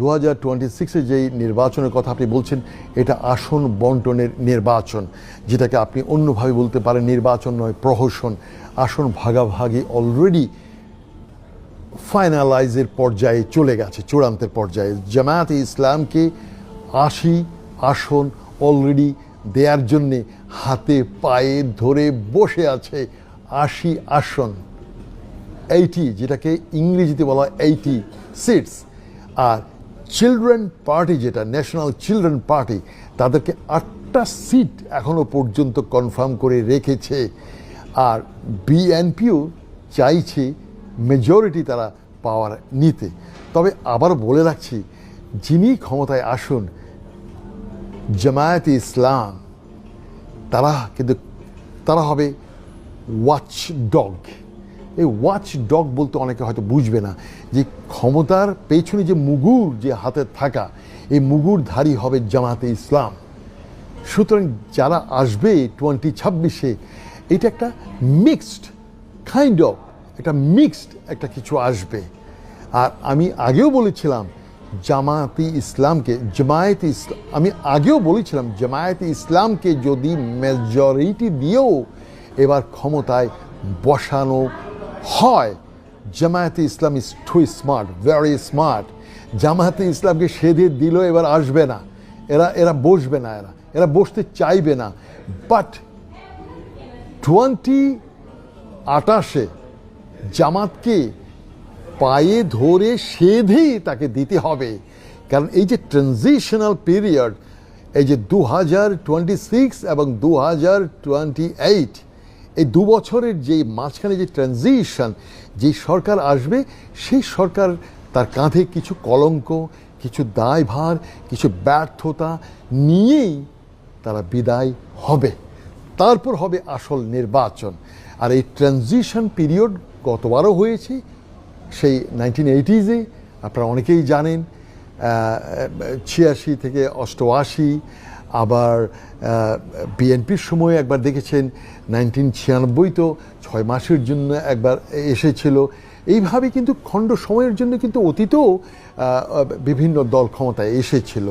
2026-এ যেই নির্বাচনের কথা আপনি বলছেন, এটা আসন বন্টনের নির্বাচন, যেটাকে আপনি অন্যভাবে বলতে পারেন নির্বাচন নয়, প্রহসন। আসন ভাগাভাগি অলরেডি ফাইনালাইজের পর্যায়ে চলে গেছে, চূড়ান্তের পর্যায়ে। জামায়াতে ইসলামকে 80 আসন অলরেডি দেওয়ার জন্যে হাতে পায়ে ধরে বসে আছে। 80 আসন, 80, যেটাকে ইংরেজিতে বলা হয় 80 সিটস। আর চিলড্রেন পার্টি, যেটা ন্যাশনাল চিলড্রেন পার্টি, তাদেরকে 8টা সিট এখনো পর্যন্ত কনফার্ম করে রেখেছে। আর বিএনপিও চাইছে মেজরিটি তারা পাওয়ার নিতে। তবে আবার বলে রাখছি, যিনি ক্ষমতায় আসুন, জামায়াতে ইসলাম, তারা হবে ওয়াচ ডগ। এই ওয়াচ ডগ বলতে অনেকে হয়তো বুঝবে না যে ক্ষমতার পেছনে যে মুগুর যে হাতে থাকা, এই মুগুরধারী হবে জামায়াতে ইসলাম। সুতরাং যারা আসবে 2026-এ, এটা একটা মিক্সড কাইন্ড অফ, একটা মিক্সড একটা কিছু আসবে। আর আমি আগেও বলেছিলাম জামায়াতে ইসলামকে যদি মেজরিটি দিয়েও এবার ক্ষমতায় বসানো হয়, Jamaate Islam is too smart, very smart. Jamaate ইসলামকে সেধে দিল, এবার আসবে না, এরা বসবে না, এরা বসতে চাইবে না। বাট 2028-এ জামাতকে পায়ে ধরে সেধেই তাকে দিতে হবে। কারণ এই যে ট্রানজিশনাল পিরিয়ড, এই যে 2026 এবং 2028, এই 2 বছরের যে মাঝখানে যে ট্রানজিশন, যে সরকার আসবে, সেই সরকার তার কাঁধে কিছু কলঙ্ক, কিছু দায়ভার, কিছু ব্যর্থতা নিয়েই তারা বিদায় হবে। তারপর হবে আসল নির্বাচন। আর এই ট্রানজিশন পিরিয়ড গতবারও হয়েছে, সেই 1980-এ, আপনারা অনেকেই জানেন, 86 থেকে 88। আবার বিএনপির সময় একবার দেখেছেন 1996, তো 6 মাসের জন্য একবার এসেছিল। এইভাবে কিন্তু খণ্ড সময়ের জন্য কিন্তু অতীতেও বিভিন্ন দল ক্ষমতায় এসেছিল।